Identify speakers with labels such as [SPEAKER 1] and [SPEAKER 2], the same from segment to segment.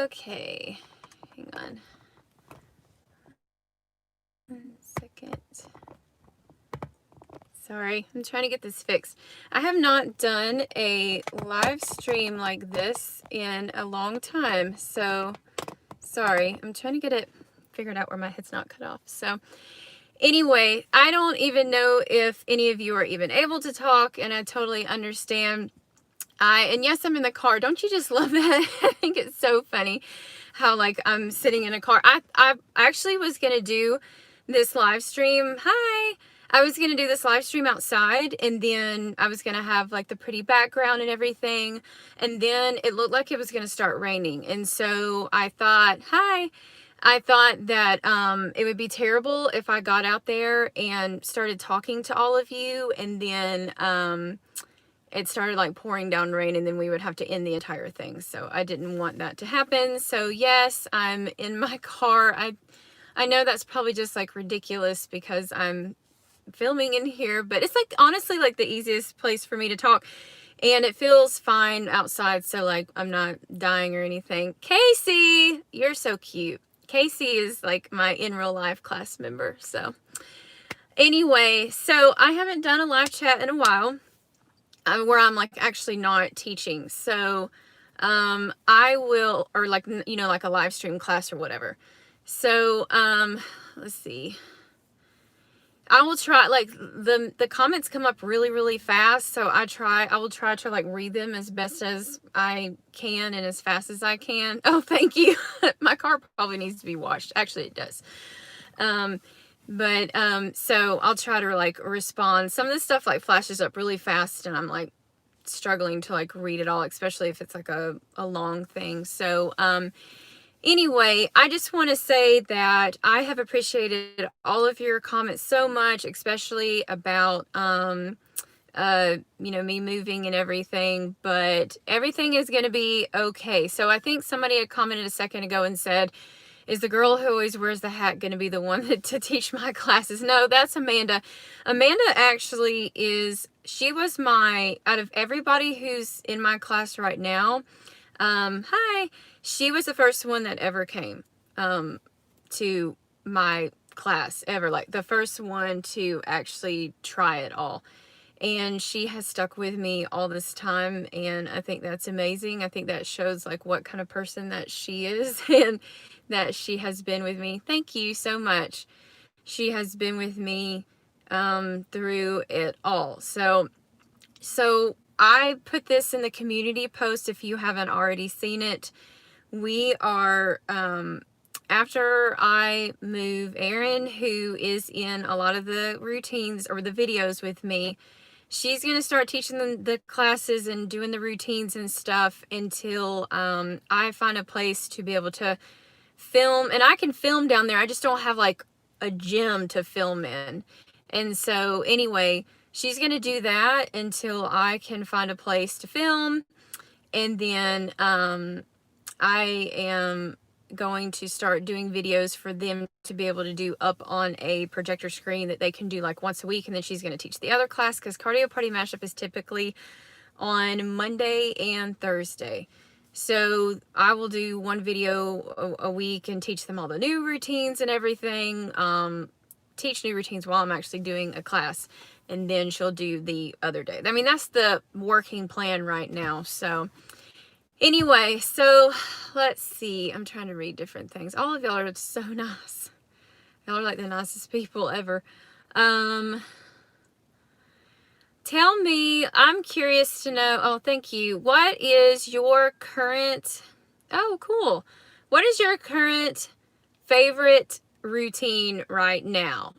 [SPEAKER 1] Okay, hang on 1 second. Sorry, I'm trying to get this fixed. I have not done a live stream like this in a long time, so sorry. I'm trying to get it figured out where my head's not cut off. So anyway, I don't even know if any of you are even able to talk, and I totally understand. And yes, I'm in the car. Don't you just love that? I think it's so funny how like I'm sitting in a car. I actually was going to do this live stream. Hi. I was going to do this live stream outside, and then I was going to have like the pretty background and everything. And then it looked like it was going to start raining. And so I thought, I thought that it would be terrible if I got out there and started talking to all of you, and then it started like pouring down rain, and then we would have to end the entire thing. So I didn't want that to happen. So yes, I'm in my car. I know that's probably just like ridiculous because I'm filming in here, but it's like honestly like the easiest place for me to talk, and it feels fine outside, so like I'm not dying or anything. Casey, you're so cute. Casey is like my in real life class member. So anyway, so I haven't done a live chat in a while where I'm like actually not teaching. So I will, or like, you know, like a live stream class or whatever. So let's see. I will try, like the comments come up really, really fast. So I will try to like read them as best as I can and as fast as I can. Oh, thank you. My car probably needs to be washed. Actually, it does. So I'll try to like respond. Some of this stuff like flashes up really fast, and I'm like struggling to like read it all, especially if it's like a long thing. So, anyway, I just want to say that I have appreciated all of your comments so much, especially about, you know, me moving and everything, but everything is going to be okay. So I think somebody had commented a second ago and said, is the girl who always wears the hat going to be the one to teach my classes? No, that's Amanda. Amanda actually she was out of everybody who's in my class right now, hi, she was the first one that ever came to my class ever, like the first one to actually try it all. And she has stuck with me all this time, and I think that's amazing. I think that shows like what kind of person that she is, and that she has been with me. Thank you so much. She has been with me through it all. So I put this in the community post if you haven't already seen it. We are, after I move, Erin, who is in a lot of the routines or the videos with me, she's going to start teaching them the classes and doing the routines and stuff until I find a place to be able to film. And I can film down there. I just don't have like a gym to film in. And so anyway, she's going to do that until I can find a place to film. And then I am going to start doing videos for them to be able to do up on a projector screen that they can do like once a week. And then she's going to teach the other class, because Cardio Party Mashup is typically on Monday and Thursday. So I will do one video a week and teach them all the new routines and everything. Teach new routines while I'm actually doing a class. And then she'll do the other day. I mean, that's the working plan right now. So anyway, so let's see. I'm trying to read different things. All of y'all are so nice. Y'all are like the nicest people ever. Tell me, I'm curious to know, oh, thank you. What is your current, oh, cool. What is your current favorite routine right now?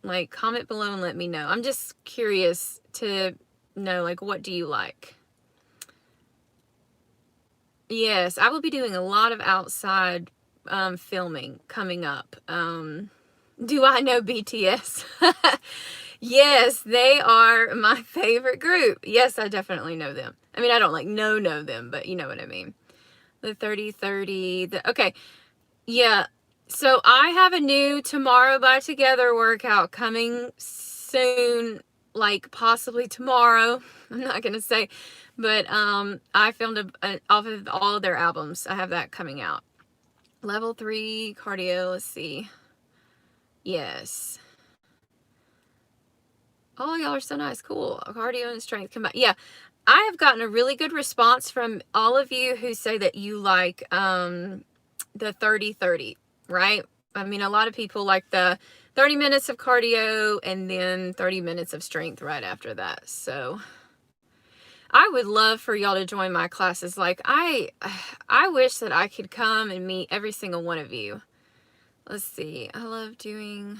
[SPEAKER 1] Like, comment below and let me know. I'm just curious to know, like, what do you like? Yes, I will be doing a lot of outside filming coming up. Do I know BTS? Yes, they are my favorite group. Yes, I definitely know them. I mean, I don't like know them, but you know what I mean. The 30-30, okay. Yeah, so I have a new Tomorrow by Together workout coming soon. like possibly tomorrow. I'm not going to say, but I filmed off of all of their albums. I have that coming out. Level 3 cardio, let's see. Yes. Oh, y'all are so nice. Cool. Cardio and strength combined. Yeah. I have gotten a really good response from all of you who say that you like the 30-30, right? I mean, a lot of people like the 30 minutes of cardio and then 30 minutes of strength right after that. So I would love for y'all to join my classes. Like I wish that I could come and meet every single one of you. Let's see. I love doing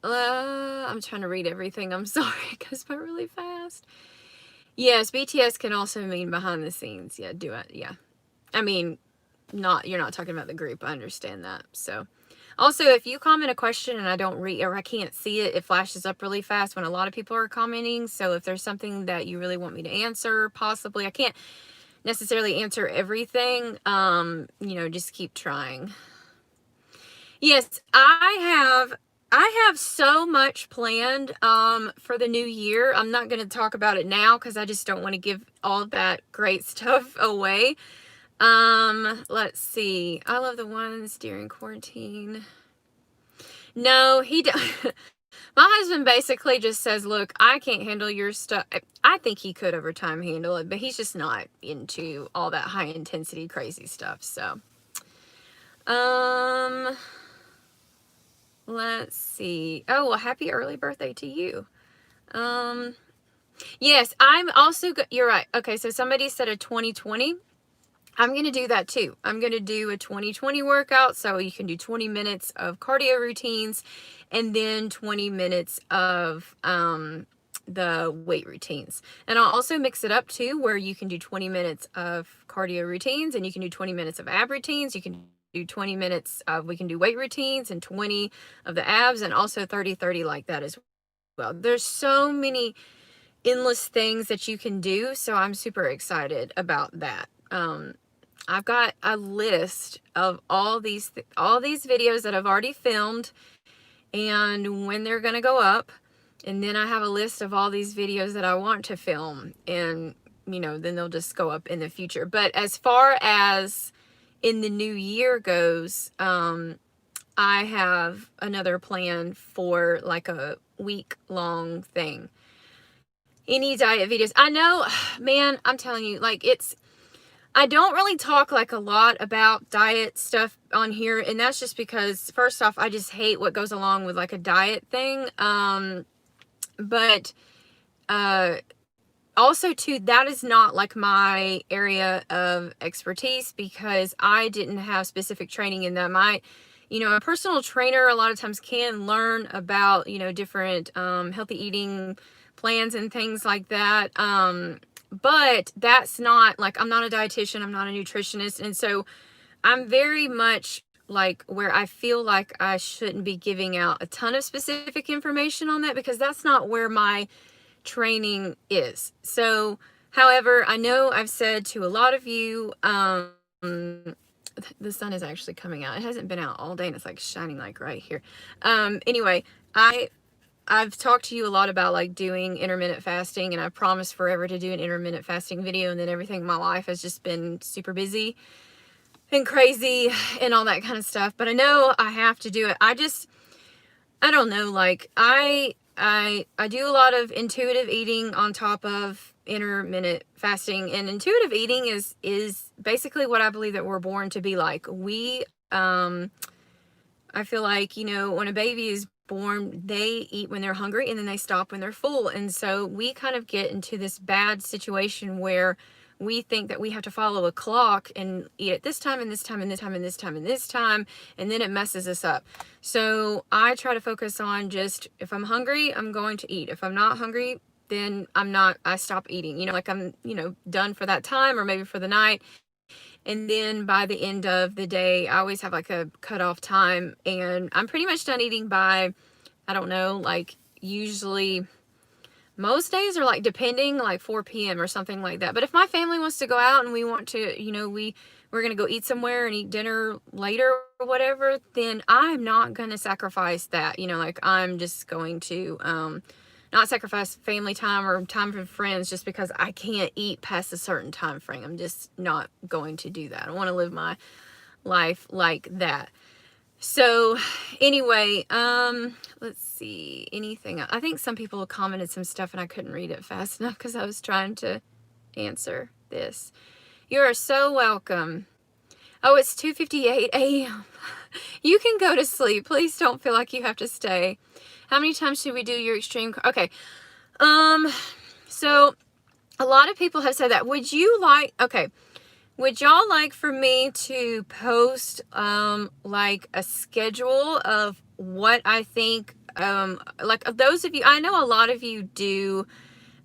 [SPEAKER 1] I'm trying to read everything. I'm sorry, it goes by really fast. Yes, BTS can also mean behind the scenes. Yeah, do it. Yeah. I mean, you're not talking about the group. I understand that. So also, if you comment a question and I don't read or I can't see it, it flashes up really fast when a lot of people are commenting. So if there's something that you really want me to answer, possibly, I can't necessarily answer everything. Just keep trying. Yes, I have so much planned for the new year. I'm not going to talk about it now because I just don't want to give all of that great stuff away. Let's see. I love the ones during quarantine. No, he my husband basically just says, look, I can't handle your stuff. I think he could over time handle it, but he's just not into all that high intensity crazy stuff. So, let's see. Oh, well, happy early birthday to you. Yes, I'm also you're right. Okay, so somebody said a 2020. I'm going to do that too. I'm going to do a 2020 workout. So you can do 20 minutes of cardio routines and then 20 minutes of the weight routines. And I'll also mix it up too, where you can do 20 minutes of cardio routines and you can do 20 minutes of ab routines. You can do 20 minutes of, we can do weight routines and 20 of the abs and also 30-30 like that as well. There's so many endless things that you can do. So I'm super excited about that. I've got a list of all these videos that I've already filmed and when they're going to go up. And then I have a list of all these videos that I want to film and, then they'll just go up in the future. But as far as in the new year goes, I have another plan for like a week-long thing. Any diet videos. I know, man, I'm telling you, like I don't really talk like a lot about diet stuff on here. And that's just because first off, I just hate what goes along with like a diet thing. But also too, that is not like my area of expertise because I didn't have specific training in that. A personal trainer a lot of times can learn about, different healthy eating plans and things like that. But that's not like, I'm not a dietitian, I'm not a nutritionist. And so I'm very much like where I feel like I shouldn't be giving out a ton of specific information on that because that's not where my training is. So, however, I know I've said to a lot of you, the sun is actually coming out. It hasn't been out all day and it's like shining like right here. Anyway, I've talked to you a lot about like doing intermittent fasting and I promised forever to do an intermittent fasting video and then everything in my life has just been super busy and crazy and all that kind of stuff. But I know I have to do it. I don't know, like I do a lot of intuitive eating on top of intermittent fasting and intuitive eating is basically what I believe that we're born to be like. I feel like, when a baby is born, they eat when they're hungry and then they stop when they're full. And so we kind of get into this bad situation where we think that we have to follow a clock and eat at this time and this time and this time and this time and this time, and then it messes us up. So I try to focus on just, if I'm hungry, I'm going to eat. If I'm not hungry, then I stop eating. Like I'm, done for that time or maybe for the night. And then by the end of the day, I always have like a cutoff time and I'm pretty much done eating by, I don't know, like usually most days are like, depending, like 4 p.m. or something like that. But if my family wants to go out and we want to, you know, we're going to go eat somewhere and eat dinner later or whatever, then I'm not going to sacrifice that. You know, like I'm just going to not sacrifice family time or time for friends just because I can't eat past a certain time frame. I'm just not going to do that. I want to live my life like that. So anyway, let's see, anything. I think some people commented some stuff and I couldn't read it fast enough because I was trying to answer this. You are so welcome. Oh, it's 2:58 a.m. You can go to sleep. Please don't feel like you have to stay. How many times should we do your extreme? Okay. So a lot of people have said that. Would you like, okay, would y'all like for me to post like a schedule of what I think, like those of you, I know a lot of you do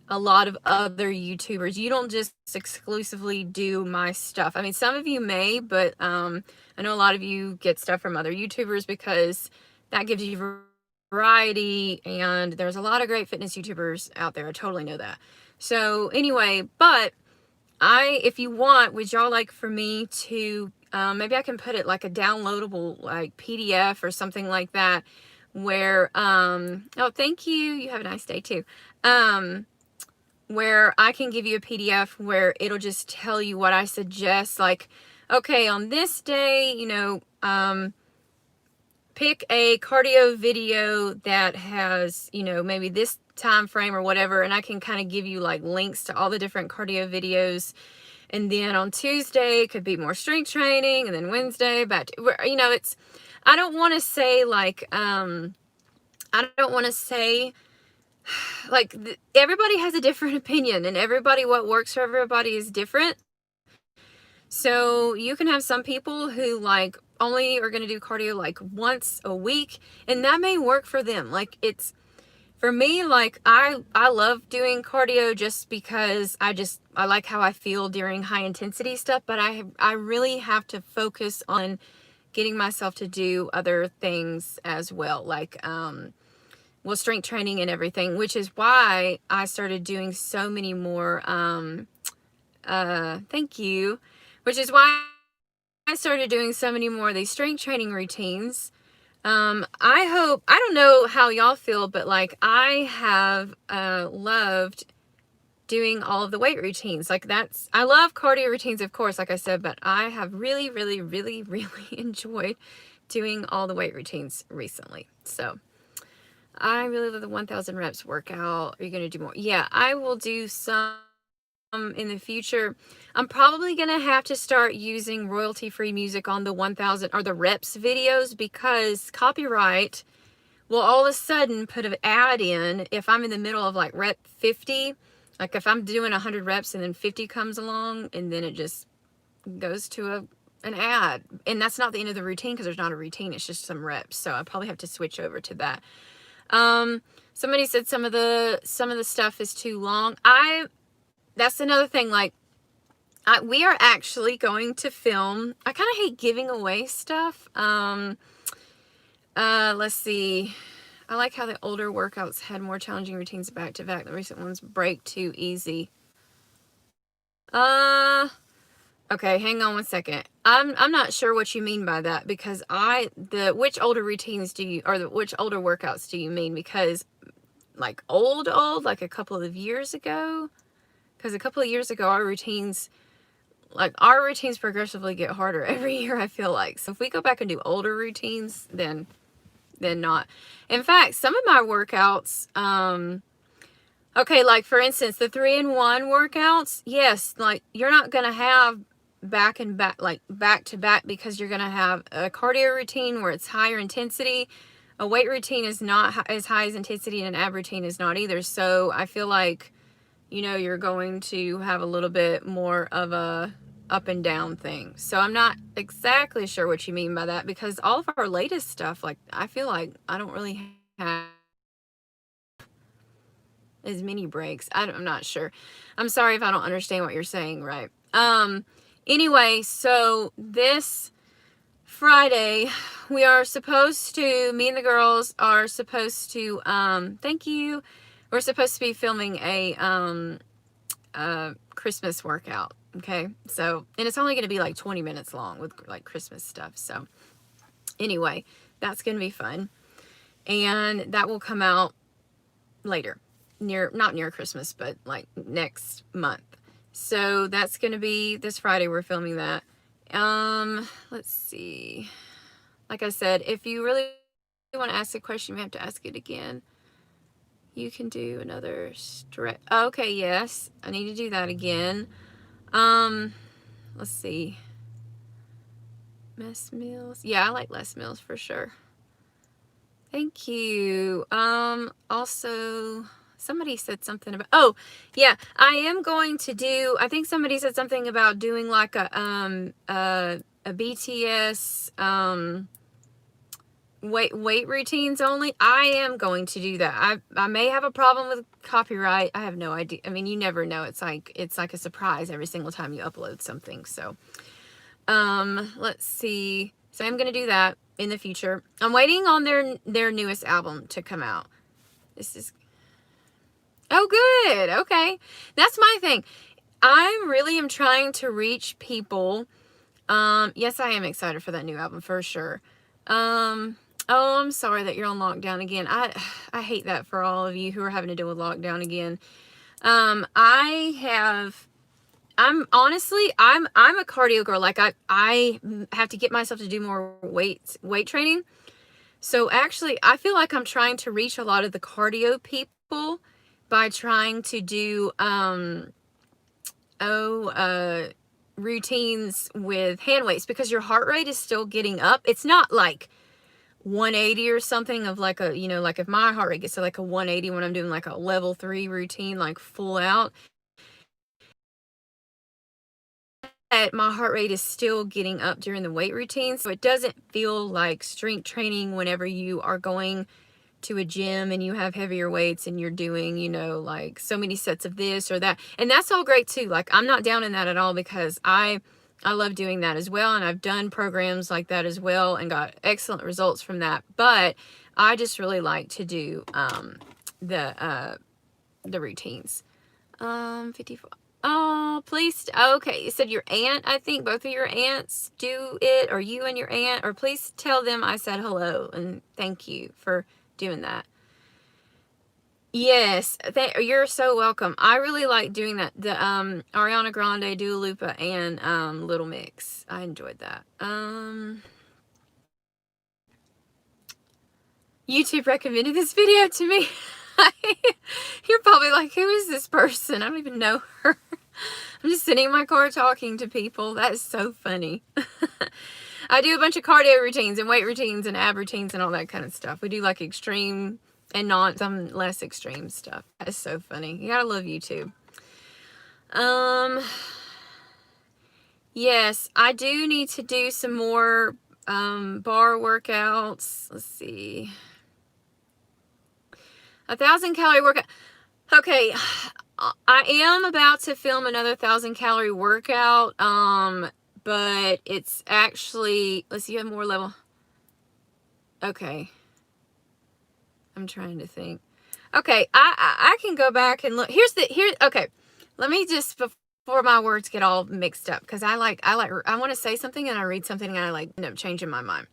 [SPEAKER 1] a lot of other YouTubers. You don't just exclusively do my stuff. I mean, some of you may, but I know a lot of you get stuff from other YouTubers because that gives you variety, and there's a lot of great fitness YouTubers out there. I totally know that. So anyway, but if you want, would y'all like for me to, maybe I can put it like a downloadable like PDF or something like that where, oh, thank you. You have a nice day too. Where I can give you a PDF where it'll just tell you what I suggest. Like, okay, on this day, you know, pick a cardio video that has, you know, maybe this time frame or whatever, and I can kind of give you like links to all the different cardio videos. And then on Tuesday could be more strength training, and then Wednesday back to, you know, it's, I don't want to say like, I don't want to say like everybody has a different opinion, and everybody, what works for everybody is different. So you can have some people who like only are going to do cardio like once a week, and that may work for them. Like it's, for me, like I love doing cardio just because I like how I feel during high intensity stuff, but I really have to focus on getting myself to do other things as well, like well, strength training and everything, which is why I started doing so many more thank you, which is why I started doing so many more of these strength training routines. I hope, I don't know how y'all feel, but like I have loved doing all of the weight routines. Like that's, I love cardio routines, of course, like I said, but I have really, really, really, really enjoyed doing all the weight routines recently. So I really love the 1,000 reps workout. Are you going to do more? Yeah, I will do some in the future. I'm probably going to have to start using royalty-free music on the 1,000 or the reps videos, because copyright will all of a sudden put an ad in if I'm in the middle of like rep 50. Like if I'm doing 100 reps and then 50 comes along, and then it just goes to an ad. And that's not the end of the routine, because there's not a routine. It's just some reps. So I probably have to switch over to that. Somebody said some of the stuff is too long. That's another thing. Like we are actually going to film. I kind of hate giving away stuff. Let's see. I like how the older workouts had more challenging routines back to back. The recent ones break too easy. Okay, hang on one second. I'm not sure what you mean by that, because which older routines do you, or which older workouts do you mean? Because like old, like a couple of years ago? Because a couple of years ago, our routines progressively get harder every year, I feel like. So if we go back and do older routines, then not. In fact, some of my workouts, okay, like for instance, the 3-in-1 workouts, yes, like you're not going to have back and back, like back to back, because you're going to have a cardio routine where it's higher intensity. A weight routine is not as high as intensity, and an ab routine is not either. So I feel like, you know, you're going to have a little bit more of a up and down thing. So I'm not exactly sure what you mean by that, because all of our latest stuff, like I feel like I don't really have as many breaks. I'm not sure. I'm sorry if I don't understand what you're saying, right? Anyway, so this Friday, me and the girls are supposed to, thank you. we're supposed to be filming a Christmas workout. Okay, so, and it's only going to be like 20 minutes long with like Christmas stuff. So anyway, that's going to be fun, and that will come out later, not near Christmas, but like next month. So that's going to be this Friday. We're filming that. Let's see. Like I said, if you really want to ask a question, you have to ask it again. You can do another stretch. Okay, yes, I need to do that again. Let's see. Less meals. Yeah, I like less meals for sure. Thank you. Also, somebody said something about, oh, yeah, I am going to do, I think somebody said something about doing like a BTS, weight routines only. I am going to do that. I may have a problem with copyright. I have no idea. I mean, you never know. It's like a surprise every single time you upload something. So, let's see. So I'm going to do that in the future. I'm waiting on their newest album to come out. This is, oh, good. Okay. That's my thing. I really am trying to reach people. Yes, I am excited for that new album for sure. Oh, I'm sorry that you're on lockdown again. I hate that for all of you who are having to deal with lockdown again. I'm honestly, I'm a cardio girl. Like I have to get myself to do more weight training. So actually, I feel like I'm trying to reach a lot of the cardio people by trying to do, routines with hand weights, because your heart rate is still getting up. It's not like 180 or something of like a, like if my heart rate gets to like a 180 when I'm doing like a level 3 routine, like full out, my heart rate is still getting up during the weight routine. So it doesn't feel like strength training whenever you are going to a gym and you have heavier weights and you're doing, like so many sets of this or that. And that's all great too. Like I'm not down in that at all, because I love doing that as well. And I've done programs like that as well and got excellent results from that. But I just really like to do, the routines. 54. Oh, please. Okay. You said your aunt, I think both of your aunts do it, or you and your aunt, or please tell them I said hello and thank you for doing that. Yes, you're so welcome. I really like doing that. The Ariana Grande, Dua Lipa, and Little Mix. I enjoyed that. YouTube recommended this video to me. You're probably like, who is this person? I don't even know her. I'm just sitting in my car talking to people. That is so funny. I do a bunch of cardio routines and weight routines and ab routines and all that kind of stuff. We do like extreme and some less extreme stuff. That is so funny. You gotta love YouTube. Yes, I do need to do some more bar workouts. Let's see. 1,000 calorie workout. Okay, I am about to film another 1,000 calorie workout. But it's actually, let's see, you have more level. Okay. I'm trying to think. Okay, I can go back and look. Okay. Let me just, before my words get all mixed up, because I want to say something and I read something and I end up changing my mind.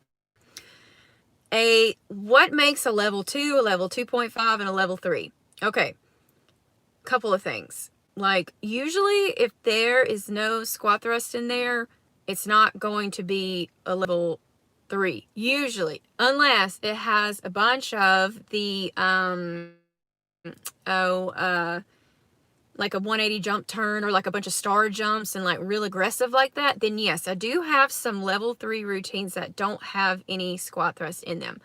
[SPEAKER 1] What makes a level 2, a level 2.5, and a level 3? Okay. Couple of things. Like, usually if there is no squat thrust in there, it's not going to be a level 3. Usually. Unless it has a bunch of the, like a 180 jump turn or like a bunch of star jumps and like real aggressive like that, then yes, I do have some level 3 routines that don't have any squat thrust in them.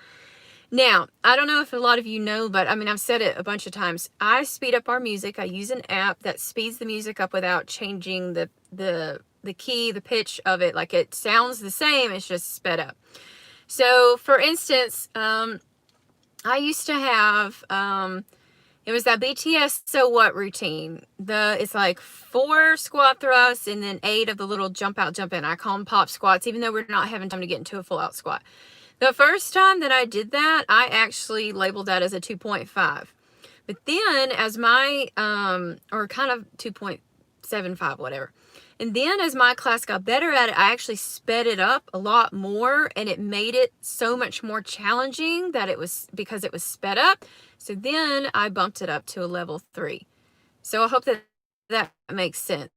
[SPEAKER 1] Now, I don't know if a lot of you know, but I mean, I've said it a bunch of times. I speed up our music. I use an app that speeds the music up without changing the key, the pitch of it. Like it sounds the same, it's just sped up. So for instance, I used to have, it was that BTS So What routine. It's like 4 squat thrusts and then 8 of the little jump out, jump in. I call them pop squats, even though we're not having time to get into a full out squat. The first time that I did that, I actually labeled that as a 2.5. But then as my, or kind of 2.75, whatever. And then as my class got better at it, I actually sped it up a lot more, and it made it so much more challenging that it was, because it was sped up. So then I bumped it up to a level 3. So I hope that that makes sense.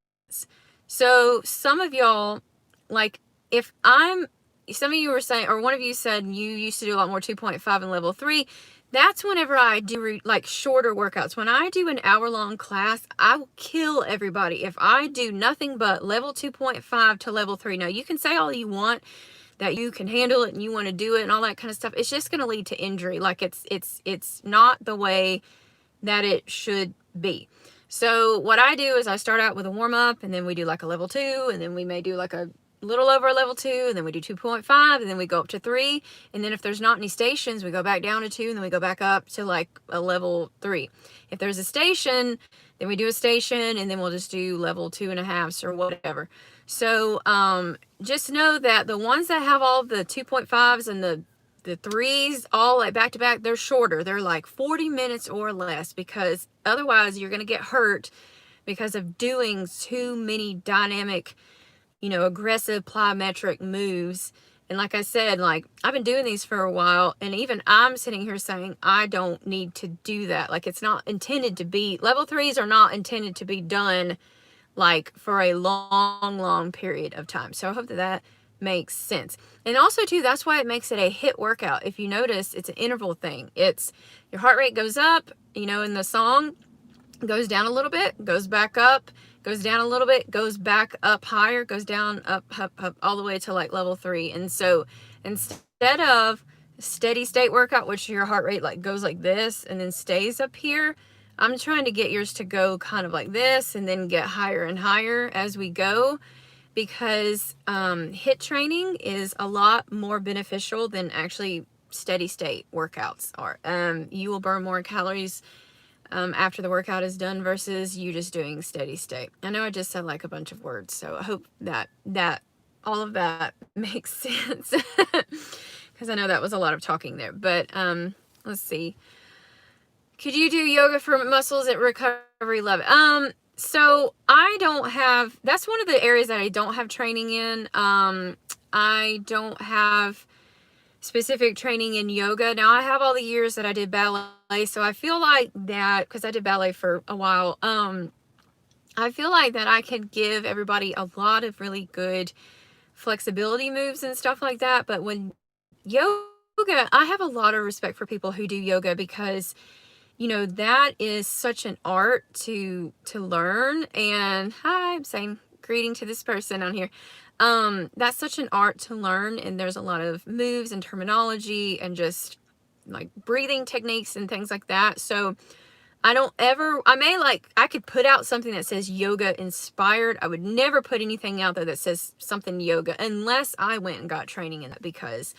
[SPEAKER 1] So some of y'all, like, some of you were saying, or one of you said you used to do a lot more 2.5 and level 3. That's whenever I do like shorter workouts. When I do an hour-long class, I will kill everybody if I do nothing but level 2.5 to level 3. Now, you can say all you want that you can handle it and you want to do it and all that kind of stuff. It's just going to lead to injury. Like, it's not the way that it should be. So what I do is I start out with a warm-up, and then we do like a level 2, and then we may do like a little over a level 2, and then we do 2.5, and then we go up to 3, and then if there's not any stations, we go back down to 2, and then we go back up to like a level 3. If there's a station, then we do a station, and then we'll just do level 2.5s or whatever. So just know that the ones that have all the 2.5s and the 3s all like back to back, they're shorter. They're like 40 minutes or less, because otherwise you're going to get hurt because of doing too many dynamic, aggressive plyometric moves. And like I said, like, I've been doing these for a while, and even I'm sitting here saying I don't need to do that. Like, it's not intended to be, level 3s are not intended to be done like for a long period of time. So I hope that that makes sense. And also too, that's why it makes it a HIIT workout. If you notice, it's an interval thing. It's your heart rate goes up, in the song, goes down a little bit, goes back up, goes down a little bit, goes back up higher, goes down, up, all the way to like level 3. And so instead of steady state workout, which your heart rate like goes like this and then stays up here, I'm trying to get yours to go kind of like this and then get higher and higher as we go, because HIIT training is a lot more beneficial than actually steady state workouts are. You will burn more calories after the workout is done versus you just doing steady state. I know I just said like a bunch of words, so I hope that all of that makes sense, because I know that was a lot of talking there. But let's see. Could you do yoga for muscles at recovery level? So I don't have, that's one of the areas that I don't have training in. I don't have specific training in yoga. Now, I have all the years that I did ballet, so I feel like that, because I did ballet for a while, I feel like that I could give everybody a lot of really good flexibility moves and stuff like that. But when yoga, I have a lot of respect for people who do yoga, because that is such an art to learn. And hi, I'm saying greeting to this person on here. That's such an art to learn, and there's a lot of moves and terminology and just like breathing techniques and things like that. So I could put out something that says yoga inspired. I would never put anything out there that says something yoga unless I went and got training in it, because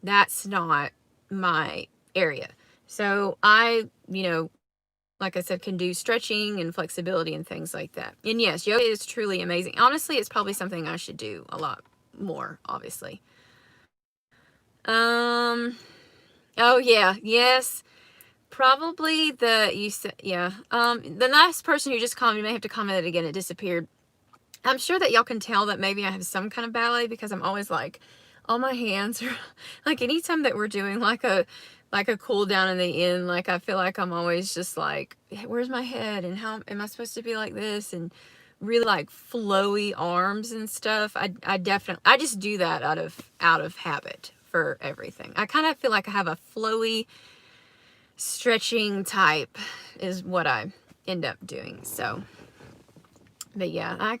[SPEAKER 1] that's not my area. So I, like I said, can do stretching and flexibility and things like that. And yes, yoga is truly amazing. Honestly, it's probably something I should do a lot more, obviously. Oh yeah, yes. Probably the last person who just commented, you may have to comment it again, it disappeared. I'm sure that y'all can tell that maybe I have some kind of ballet, because I'm always like, all my hands are like, anytime that we're doing like a cool down in the end, like I feel like I'm always just like, where's my head, and how am I supposed to be like this, and really like flowy arms and stuff. I just do that out of habit for everything. I kind of feel like I have a flowy stretching type is what I end up doing. So, but yeah,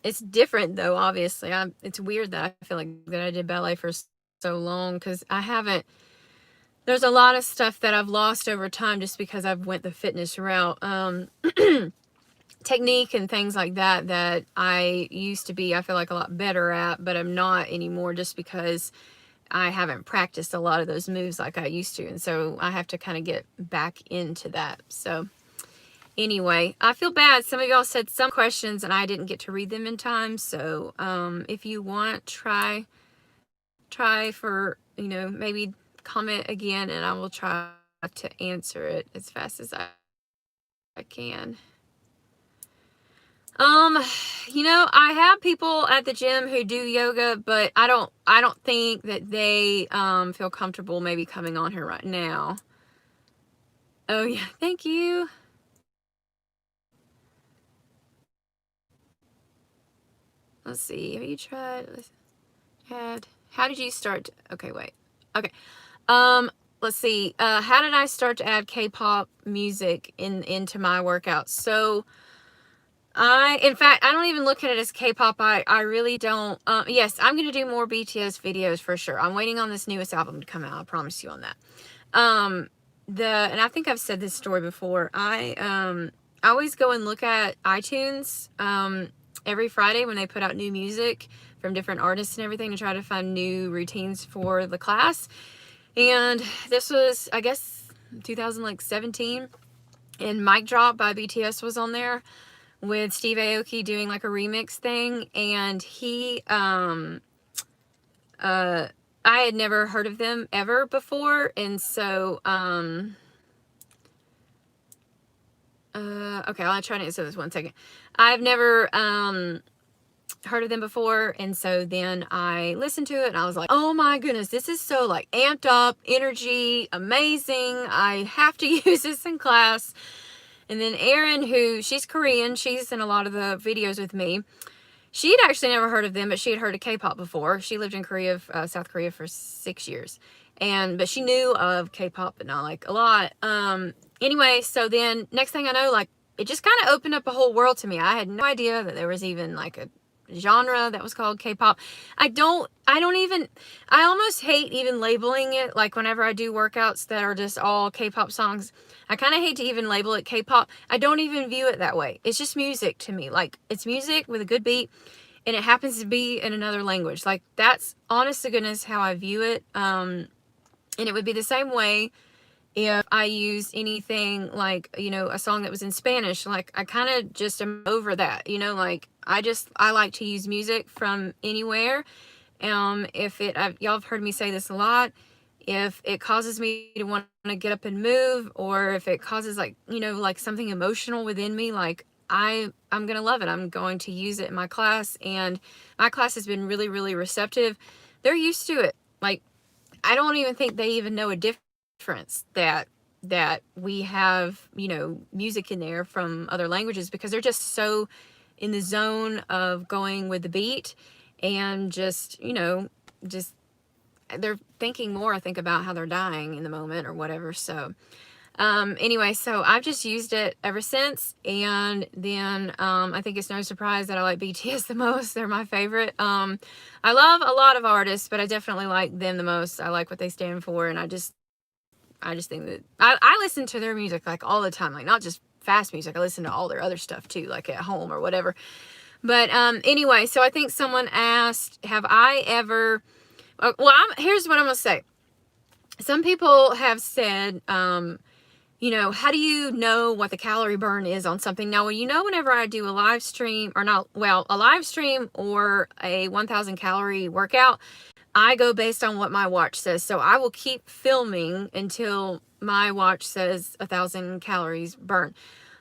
[SPEAKER 1] it's different though, obviously. It's weird that I feel like that I did ballet for so long, because there's a lot of stuff that I've lost over time just because I've went the fitness route. Technique and things like that I used to be, I feel like, a lot better at, but I'm not anymore, just because I haven't practiced a lot of those moves like I used to. And so I have to kind of get back into that. So anyway, I feel bad. Some of y'all said some questions and I didn't get to read them in time. So if you want, try for, maybe comment again, and I will try to answer it as fast as I can. I have people at the gym who do yoga, but I don't think that they feel comfortable maybe coming on here right now. Oh yeah, thank you. Let's see. Have you tried? How did you start? Okay, wait. Okay. Let's see. How did I start to add K-pop music into my workouts? So in fact, I don't even look at it as K-pop. I really don't. Yes, I'm going to do more BTS videos for sure. I'm waiting on this newest album to come out. I promise you on that. And I think I've said this story before. I always go and look at iTunes, every Friday when they put out new music from different artists and everything, and try to find new routines for the class. And this was, I guess, 2017, and Mic Drop by BTS was on there, with Steve Aoki doing like a remix thing, and I had never heard of them ever before, and so okay, I'll try to answer this 1 second. I've never heard of them before, and so then I listened to it and I was like, oh my goodness, this is so like amped up, energy, amazing, I have to use this in class. And then Erin, she's Korean, she's in a lot of the videos with me. She had actually never heard of them, but she had heard of K-pop before. She lived in Korea, South Korea for 6 years. But she knew of K-pop, but not like a lot. Anyway, so then next thing I know, like, it just kind of opened up a whole world to me. I had no idea that there was even like a genre that was called K-pop. I almost hate even labeling it, like whenever I do workouts that are just all K-pop songs, I kind of hate to even label it K-pop. I don't even view it that way. It's just music to me. Like, it's music with a good beat, and it happens to be in another language. Like, that's honest to goodness how I view it. And it would be the same way if I use anything like, a song that was in Spanish. Like, I kind of just am over that, like, I like to use music from anywhere. Y'all have heard me say this a lot. If it causes me to want to get up and move, or if it causes like, like something emotional within me, like, I'm going to love it. I'm going to use it in my class, and my class has been really, really receptive. They're used to it. Like, I don't even think they even know a difference that we have, music in there from other languages, because they're just so in the zone of going with the beat, and just they're thinking more, I think, about how they're dying in the moment or whatever. So anyway, so I've just used it ever since. And then I think it's no surprise that I like BTS the most. They're my favorite. I love a lot of artists, but I definitely like them the most. I like what they stand for, and I just think that I listen to their music like all the time, like not just fast music. I listen to all their other stuff too, like at home or whatever. But anyway, so I think someone asked, have I ever, here's what I'm going to say. Some people have said, how do you know what the calorie burn is on something? Now, whenever I do a live stream, a live stream or a 1,000 calorie workout, I go based on what my watch says. So I will keep filming until my watch says 1,000 calories burn.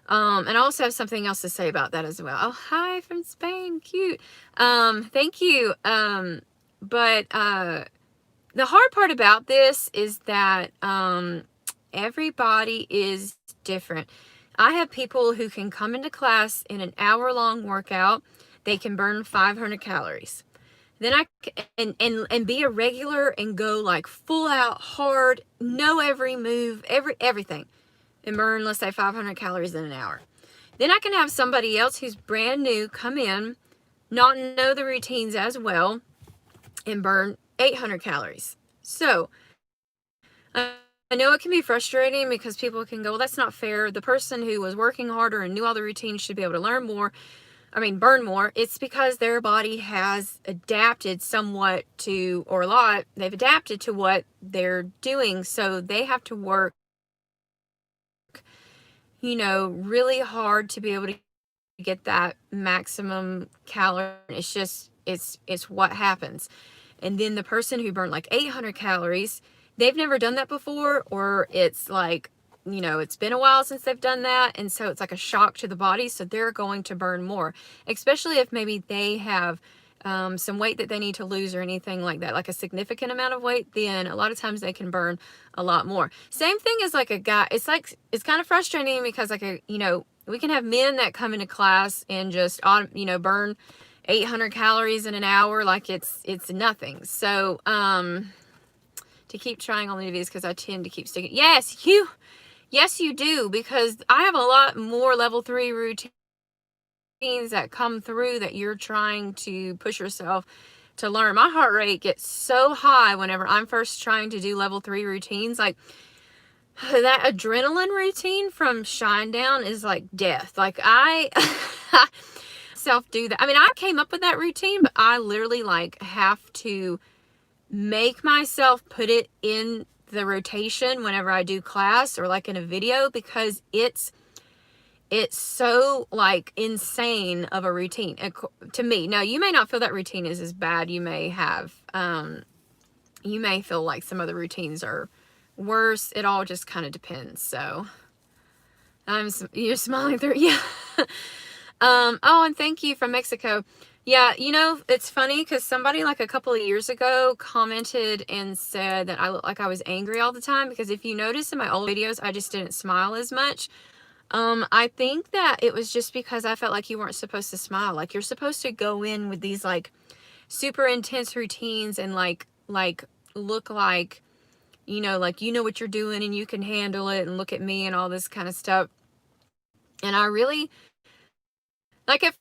[SPEAKER 1] And I also have something else to say about that as well. Oh, hi from Spain. Cute. Thank you. But the hard part about this is that everybody is different. I have people who can come into class in an hour-long workout. They can burn 500 calories. Then and be a regular and go like full out hard, know every move, everything, and burn, let's say, 500 calories in an hour. Then I can have somebody else who's brand new come in, not know the routines as well, and burn 800 calories. So I know it can be frustrating, because people can go, well, that's not fair. The person who was working harder and knew all the routines should be able to burn more. It's because their body has adapted somewhat to, or a lot, they've adapted to what they're doing. So they have to work, really hard to be able to get that maximum calorie. It's just, it's what happens. And then the person who burned like 800 calories, they've never done that before, or it's like, you know, it's been a while since they've done that, and so it's like a shock to the body, so they're going to burn more, especially if maybe they have some weight that they need to lose or anything like that, like a significant amount of weight. Then a lot of times they can burn a lot more. Same thing as like a guy. It's like, it's kind of frustrating because like you know, we can have men that come into class and just you know, burn 800 calories in an hour like it's nothing. So to keep trying all the videos because I tend to keep sticking. Yes, you do, because I have a lot more level 3 routines that come through that you're trying to push yourself to learn. My heart rate gets so high whenever I'm first trying to do level 3 routines. Like that adrenaline routine from Shinedown is like death. Like I self do that. I mean, I came up with that routine, but I literally like have to make myself put it in the rotation whenever I do class or like in a video, because it's so like insane of a routine to me. Now, you may not feel that routine is as bad. You may have, you may feel like some other routines are worse. It all just kind of depends. So you're smiling through. Yeah. Oh, and thank you from Mexico. Yeah, you know, it's funny because somebody like a couple of years ago commented and said that I look like I was angry all the time, because if you notice in my old videos, I just didn't smile as much. I think that it was just because I felt like you weren't supposed to smile. Like, you're supposed to go in with these like super intense routines and like look like, you know what you're doing and you can handle it and look at me and all this kind of stuff. And I really, like, at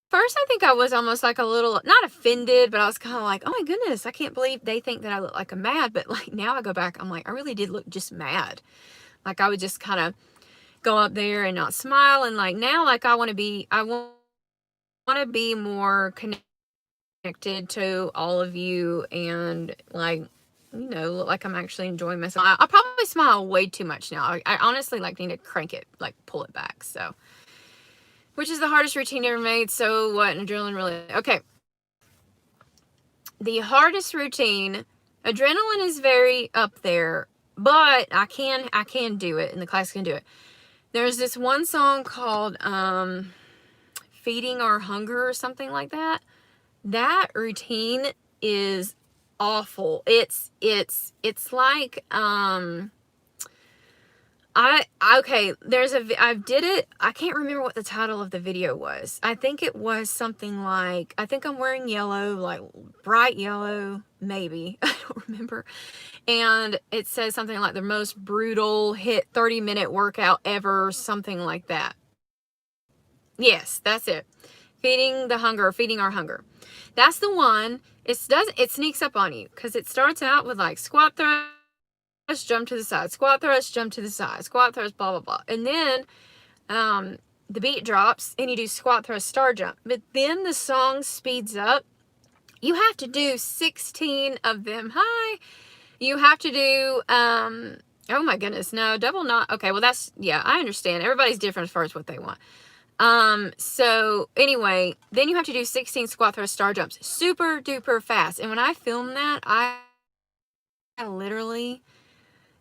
[SPEAKER 1] first I think I was almost like a little, not offended, but I was kind of like, oh my goodness, I can't believe they think that I look like I'm mad. But like now I go back, I'm like, I really did look just mad. Like I would just kind of go up there and not smile. And like now, like I want to be more connected to all of you, and like, you know, look like I'm actually enjoying myself. I probably smile way too much now. I honestly like need to crank it, like pull it back. So, which is the hardest routine ever made? So what? Adrenaline, really? Okay. The hardest routine, adrenaline is very up there, but I can do it, and the class can do it. There's this one song called Feeding Our Hunger or something like that. That routine is awful. It's like I did it. I can't remember what the title of the video was. I think it was something like, I think I'm wearing yellow, like bright yellow, maybe. I don't remember. And it says something like the most brutal hit 30-minute workout ever, something like that. Yes, that's it. Feeding our hunger. That's the one. It sneaks up on you because it starts out with like squat thrust, jump to the side, squat thrust, jump to the side, squat thrust, blah, blah, blah. And then the beat drops and you do squat thrust, star jump. But then the song speeds up. You have to do 16 of them. Hi. You have to do, oh my goodness, no, double knot. Okay, well that's, yeah, I understand. Everybody's different as far as what they want. So anyway, then you have to do 16 squat thrust star jumps super duper fast. And when I filmed that, I literally,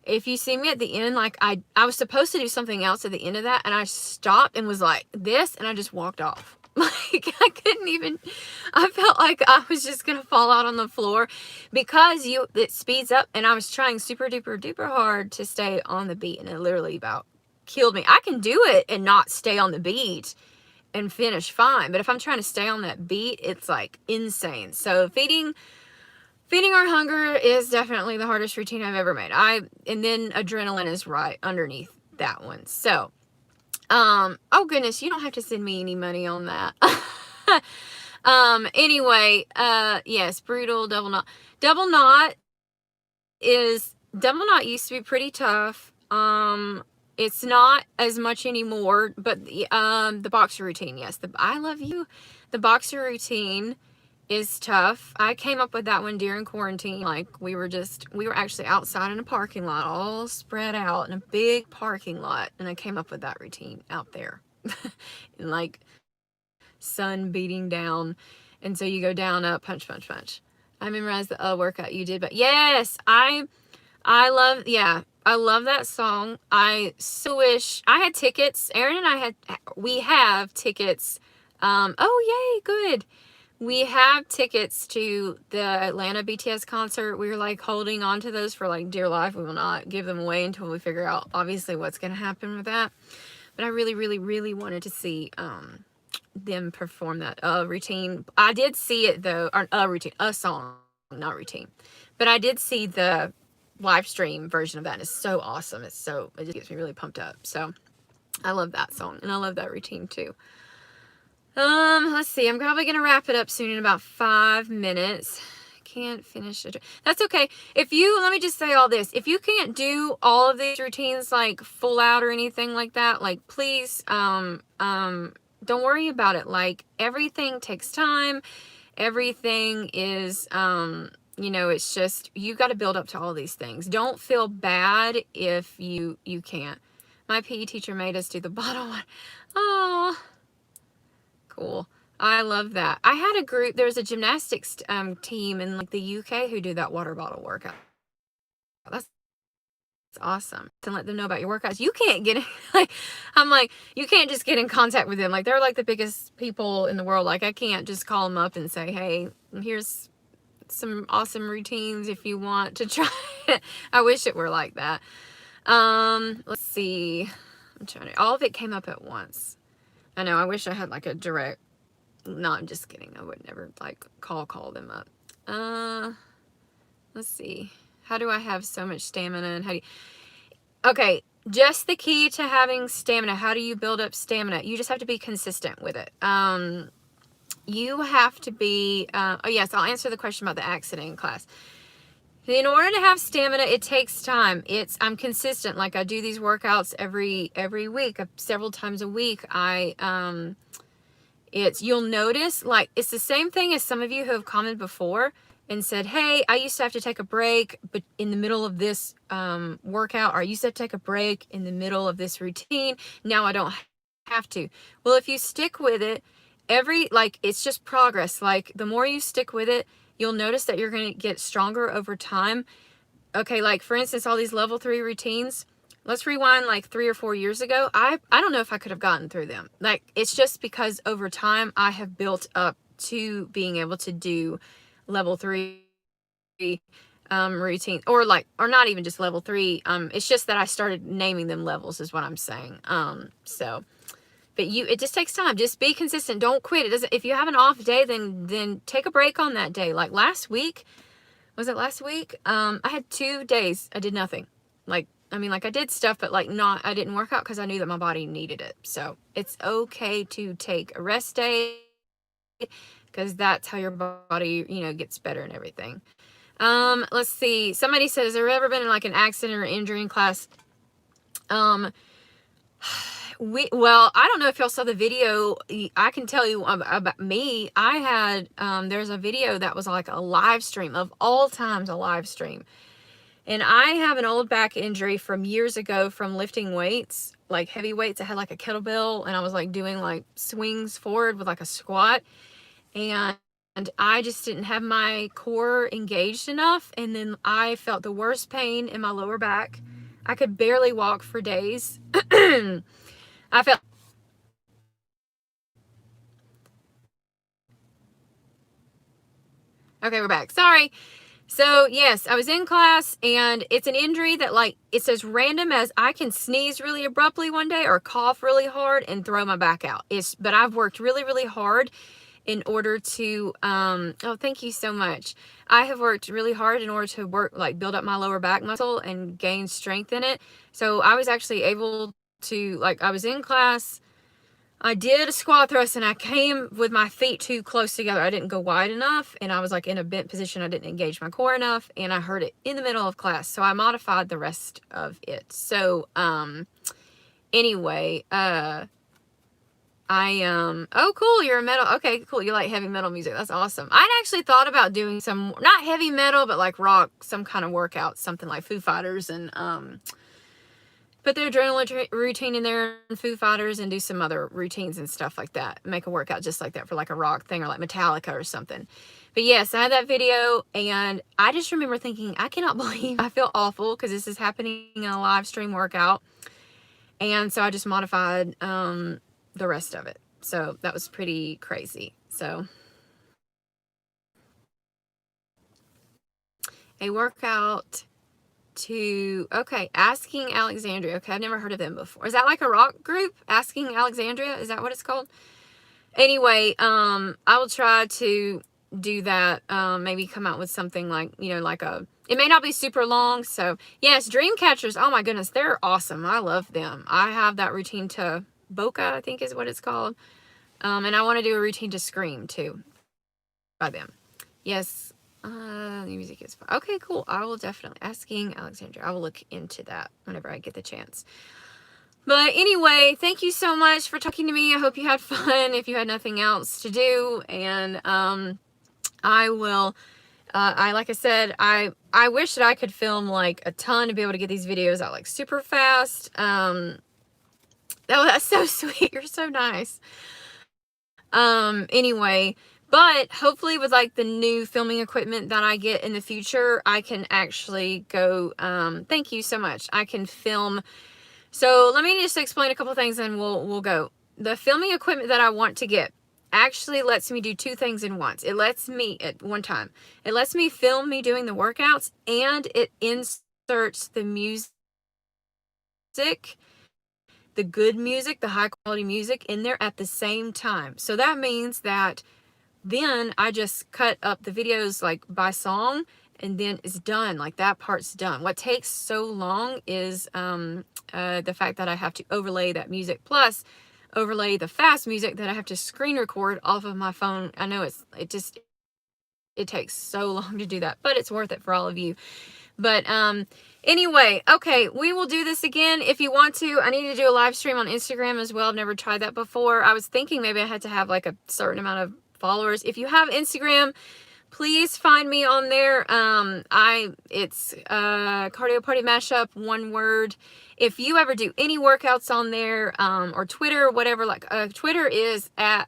[SPEAKER 1] if you see me at the end, like I was supposed to do something else at the end of that, and I stopped and was like this, and I just walked off. Like I couldn't even, I felt like I was just gonna fall out on the floor because it speeds up, and I was trying super duper duper hard to stay on the beat, and it literally about killed me. I can do it and not stay on the beat and finish fine, but if I'm trying to stay on that beat, it's like insane. So feeding our hunger is definitely the hardest routine I've ever made. And then adrenaline is right underneath that one. So oh goodness, you don't have to send me any money on that. Anyway, yes, brutal double knot. Double knot used to be pretty tough. It's not as much anymore, but the boxer routine, yes, I love you. The boxer routine is tough. I came up with that one during quarantine. Like we were actually outside in a parking lot, all spread out in a big parking lot, and I came up with that routine out there. And like sun beating down, and so you go down, up, punch, punch, punch. I memorized the workout you did, but yes, I I love that song. I so wish I had tickets. Aaron and we have tickets. Oh, yay, good. We have tickets to the Atlanta BTS concert. We were like holding on to those for like dear life. We will not give them away until we figure out obviously what's going to happen with that. But I really, really, really wanted to see them perform that routine. I did see it though, or a song, not routine. But I did see the live stream version of that, and it's so awesome. It just gets me really pumped up. So I love that song, and I love that routine too. Let's see. I'm probably gonna wrap it up soon in about 5 minutes. Can't finish it. That's okay. Let me just say all this. If you can't do all of these routines like full out or anything like that, like please, don't worry about it. Like everything takes time. Everything is, it's just, you got to build up to all these things. Don't feel bad if you can't. My PE teacher made us do the bottle one. Oh, cool. I love that. I had a group, there was a gymnastics team in like the UK who do that water bottle workout. That's awesome. To let them know about your workouts. You can't get I'm like, you can't just get in contact with them. Like they're like the biggest people in the world. Like I can't just call them up and say, hey, here's some awesome routines if you want to try it. I wish it were like that. Let's see. All of it came up at once. I know, I wish I had like a direct, no, I'm just kidding. I would never like call them up. Let's see. How do I have so much stamina and okay, just the key to having stamina. How do you build up stamina? You just have to be consistent with it. You have to be, oh yes, I'll answer the question about the accident in class. In order to have stamina, it takes time. I'm consistent. Like I do these workouts every week, several times a week. You'll notice, like, it's the same thing as some of you who have commented before and said, hey, I used to have to take a break, but in the middle of this workout, or I used to take a break in the middle of this routine. Now I don't have to. Well, if you stick with it, it's just progress. Like the more you stick with it, you'll notice that you're going to get stronger over time. Okay, like for instance, all these level 3 routines, let's rewind like 3 or 4 years ago. I don't know if I could have gotten through them. Like, it's just because over time I have built up to being able to do level 3 routine, or not even just level 3. It's just that I started naming them levels is what I'm saying. But it just takes time. Just be consistent. Don't quit. If you have an off day, then take a break on that day. Like last week, was it last week? I had 2 days I did nothing. I did stuff, but I didn't work out because I knew that my body needed it. So it's okay to take a rest day because that's how your body, gets better and everything. Let's see. Somebody said, has there ever been like an accident or injury in class? Well, I don't know if y'all saw the video. I can tell you about me. I had, there's a video that was like a live stream, of all times, a live stream. And I have an old back injury from years ago from lifting weights, like heavy weights. I had like a kettlebell and I was like doing like swings forward with like a squat. And I just didn't have my core engaged enough. And then I felt the worst pain in my lower back. I could barely walk for days. I felt... Okay, we're back. Sorry. So yes, I was in class and it's an injury that it's as random as I can sneeze really abruptly one day or cough really hard and throw my back out. But I've worked really, really hard in order to, oh, thank you so much. I have worked really hard in order to build up my lower back muscle and gain strength in it. So I was actually able to, I was in class, I did a squat thrust and I came with my feet too close together. I didn't go wide enough and I was in a bent position. I didn't engage my core enough and I hurt it in the middle of class. So I modified the rest of it. So, anyway, oh, cool. You're a metal. Okay, cool. You like heavy metal music. That's awesome. I'd actually thought about doing some, not heavy metal, but rock, some kind of workout, something like Foo Fighters and, put their adrenaline routine in there and Foo Fighters and do some other routines and stuff like that. Make a workout just like that for like a rock thing or like Metallica or something. But yes, I had that video and I just remember thinking, I cannot believe I feel awful because this is happening in a live stream workout. And so I just modified the rest of it. So that was pretty crazy. So a workout to, okay, Asking Alexandria. Okay, I've never heard of them before. Is that like a rock group? Asking Alexandria? Is that what it's called? Anyway, I will try to do that. Maybe come out with something like, you know, like a, it may not be super long. So yes, dream catchers. Oh my goodness, they're awesome. I love them. I have that routine to Boca, I think is what it's called. And I want to do a routine to Scream too by them. Yes. The music is fun. Okay, cool. I will definitely, Asking Alexandria, I will look into that whenever I get the chance. But anyway, thank you so much for talking to me. I hope you had fun if you had nothing else to do. And I will, like I said, I wish that I could film like a ton to be able to get these videos out like super fast. Oh, that's so sweet. You're so nice. Anyway, but hopefully with like the new filming equipment that I get in the future, I can actually go, thank you so much. I can film. So let me just explain a couple things and we'll go. The filming equipment that I want to get actually lets me do two things in once. It lets me, at one time, it lets me film me doing the workouts and it inserts the music, the good music, the high quality music in there at the same time. So that means that then I just cut up the videos like by song and then it's done. Like that part's done. What takes so long is the fact that I have to overlay that music plus overlay the fast music that I have to screen record off of my phone. I know it takes so long to do that, but it's worth it for all of you. But anyway, okay, we will do this again. If you want to, I need to do a live stream on Instagram as well. I've never tried that before. I was thinking maybe I had to have like a certain amount of followers. If you have Instagram, please find me on there. It's Cardio Party Mashup, one word. If you ever do any workouts on there, or Twitter, whatever, like Twitter is at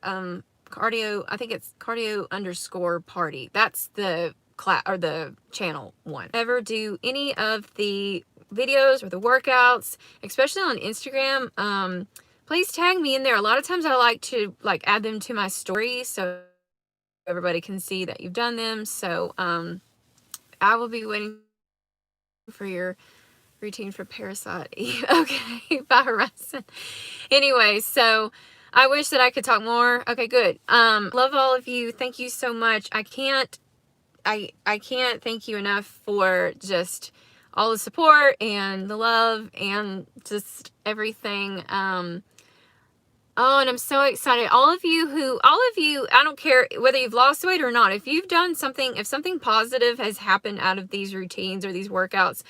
[SPEAKER 1] cardio, I think it's cardio_party. That's the class or the channel one. Ever do any of the videos or the workouts, especially on Instagram, please tag me in there. A lot of times I like to like add them to my story so everybody can see that you've done them. So I will be waiting for your routine for Parasite Eve. Okay, bye Horizon. Anyway, so I wish that I could talk more. Okay, good. Love all of you. Thank you so much. I can't thank you enough for just all the support and the love and just everything. Oh, and I'm so excited. All of you, I don't care whether you've lost weight or not. If you've done something, if something positive has happened out of these routines or these workouts,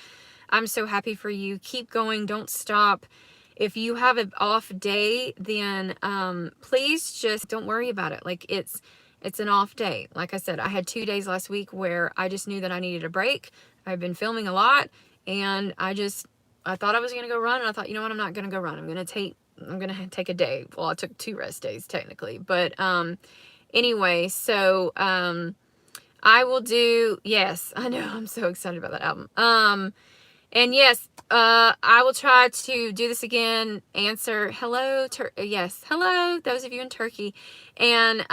[SPEAKER 1] I'm so happy for you. Keep going. Don't stop. If you have an off day, then please just don't worry about it. Like it's an off day. Like I said, I had 2 days last week where I just knew that I needed a break. I've been filming a lot and I thought I was going to go run and I thought, you know what, I'm not going to go run. I'm going to take a day. Well, I took 2 rest days technically, but anyway, so I will do, yes, I know, I'm so excited about that album. And yes, I will try to do this again, answer hello, yes, hello, those of you in Turkey, and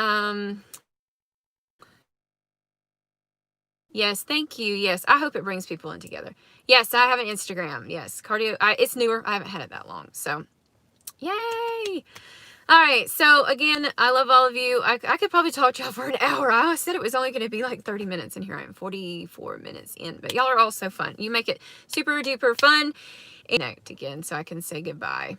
[SPEAKER 1] yes, thank you, yes, I hope it brings people in together. Yes, I have an Instagram, yes, cardio, it's newer, I haven't had it that long, so yay. All right, so again, I love all of you. I could probably talk to y'all for an hour. I said it was only going to be like 30 minutes, and here I am 44 minutes in. But y'all are all so fun. You make it super duper fun. And connect again so I can say goodbye.